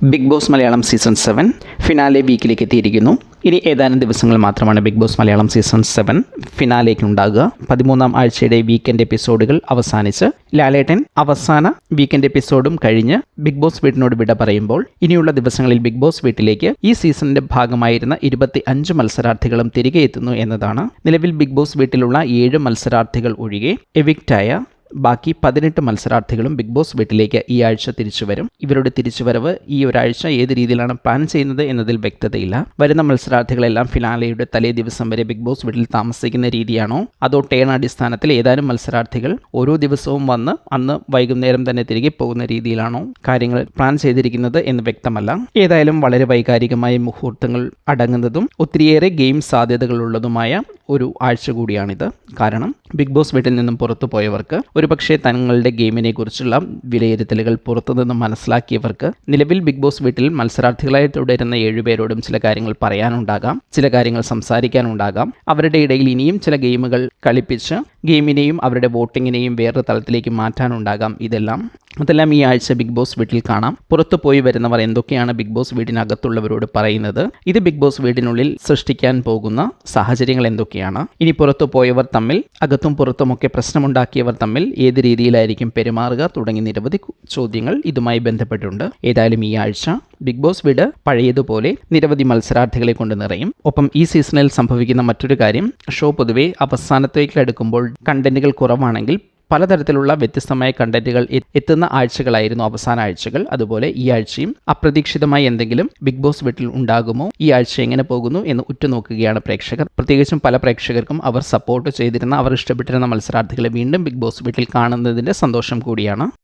Big Boss Malayalam season 7 finale വീക്കിലേക്ക് എത്തിയിരിക്കുന്നു. ഇനി ഏതാനും ദിവസങ്ങൾ മാത്രമാണ് ബിഗ് ബോസ് മലയാളം സീസൺ 7 ഫിനാലേക്ക് ഉണ്ടാകുക. 13ാം ആഴ്ചയുടെ വീക്കെൻഡ് എപ്പിസോഡുകൾ അവസാനിച്ച് ലാലേട്ടൻ അവസാന വീക്കെൻഡ് എപ്പിസോഡും കഴിഞ്ഞ് ബിഗ് ബോസ് വീട്ടിനോട് വിട പറയുമ്പോൾ ഇനിയുള്ള ദിവസങ്ങളിൽ ബിഗ് ബോസ് വീട്ടിലേക്ക് ഈ സീസണിന്റെ ഭാഗമായിരുന്ന 25 മത്സരാർത്ഥികളും തിരികെ എത്തുന്നു എന്നതാണ്. നിലവിൽ ബിഗ് ബോസ് വീട്ടിലുള്ള 7 മത്സരാർത്ഥികൾ ഒഴികെ എവിക്റ്റായ ബാക്കി 18 മത്സരാർത്ഥികളും ബിഗ് ബോസ് വീട്ടിലേക്ക് ഈ ആഴ്ച തിരിച്ചു വരും. ഇവരുടെ തിരിച്ചുവരവ് ഈ ഒരാഴ്ച ഏത് രീതിയിലാണ് പ്ലാൻ ചെയ്യുന്നത് എന്നതിൽ വ്യക്തതയില്ല. വരുന്ന മത്സരാർത്ഥികളെല്ലാം ഫിനാലെയുടെ തലേ ദിവസം വരെ ബിഗ് ബോസ് വീട്ടിൽ താമസിക്കുന്ന രീതിയാണോ അതോ ടേൺ അടിസ്ഥാനത്തിൽ ഏതാനും മത്സരാർത്ഥികൾ ഓരോ ദിവസവും വന്ന് അന്ന് വൈകുന്നേരം തന്നെ തിരികെ പോകുന്ന രീതിയിലാണോ കാര്യങ്ങൾ പ്ലാൻ ചെയ്തിരിക്കുന്നത് എന്ന് വ്യക്തമല്ല. ഏതായാലും വളരെ വൈകാരികമായ മുഹൂർത്തങ്ങൾ അടങ്ങുന്നതും ഒത്തിരിയേറെ ഗെയിം സാധ്യതകളുള്ളതുമായ ഒരു ആഴ്ച കൂടിയാണിത്. കാരണം ബിഗ് ബോസ് വീട്ടിൽ നിന്നും പുറത്തു പോയവർക്ക് ഒരുപക്ഷെ തങ്ങളുടെ ഗെയിമിനെ കുറിച്ചുള്ള വിലയിരുത്തലുകൾ പുറത്തുനിന്ന് മനസ്സിലാക്കിയവർക്ക് നിലവിൽ ബിഗ് ബോസ് വീട്ടിൽ മത്സരാർത്ഥികളായി തുടരുന്ന 7 പേരോടും ചില കാര്യങ്ങൾ പറയാനുണ്ടാകാം, ചില കാര്യങ്ങൾ സംസാരിക്കാനുണ്ടാകാം. അവരുടെ ഇടയിൽ ഇനിയും ചില ഗെയിമുകൾ കളിപ്പിച്ച് ഗെയിമിനെയും അവരുടെ വോട്ടിങ്ങിനെയും വേറൊരു തലത്തിലേക്ക് മാറ്റാനുണ്ടാകാം. അതെല്ലാം ഈ ആഴ്ച ബിഗ് ബോസ് വീട്ടിൽ കാണാം. പുറത്തു പോയി വരുന്നവർ എന്തൊക്കെയാണ് ബിഗ് ബോസ് വീടിനകത്തുള്ളവരോട് പറയുന്നത്, ഇത് ബിഗ് ബോസ് വീടിനുള്ളിൽ സൃഷ്ടിക്കാൻ പോകുന്ന സാഹചര്യങ്ങൾ എന്തൊക്കെയാണ്, ഇനി പുറത്തു പോയവർ തമ്മിൽ അകത്തും പുറത്തുമൊക്കെ പ്രശ്നമുണ്ടാക്കിയവർ തമ്മിൽ ഏത് രീതിയിലായിരിക്കും പെരുമാറുക തുടങ്ങി നിരവധി ചോദ്യങ്ങൾ ഇതുമായി ബന്ധപ്പെട്ടുണ്ട്. ഏതായാലും ഈ ആഴ്ച ബിഗ് ബോസ് വീട് പഴയതുപോലെ നിരവധി മത്സരാർത്ഥികളെ കൊണ്ട് നിറയും. ഒപ്പം ഈ സീസണിൽ സംഭവിക്കുന്ന മറ്റൊരു കാര്യം, ഷോ പൊതുവെ അവസാനത്തേക്ക് അടുക്കുമ്പോൾ കണ്ടന്റുകൾ കുറവാണെങ്കിൽ പലതരത്തിലുള്ള വ്യത്യസ്തമായ കണ്ടന്റുകൾ എത്തുന്ന ആഴ്ചകളായിരുന്നു അവസാന ആഴ്ചകൾ. അതുപോലെ ഈ ആഴ്ചയും അപ്രതീക്ഷിതമായി എന്തെങ്കിലും ബിഗ് ബോസ് വീട്ടിൽ ഉണ്ടാകുമോ, ഈ ആഴ്ച എങ്ങനെ പോകുന്നു എന്ന് ഉറ്റുനോക്കുകയാണ് പ്രേക്ഷകർ. പ്രത്യേകിച്ചും പല പ്രേക്ഷകർക്കും അവർ സപ്പോർട്ട് ചെയ്തിരുന്ന, അവർ ഇഷ്ടപ്പെട്ടിരുന്ന മത്സരാർത്ഥികളെ വീണ്ടും ബിഗ് ബോസ് വീട്ടിൽ കാണുന്നതിൻ്റെ സന്തോഷം കൂടിയാണ്.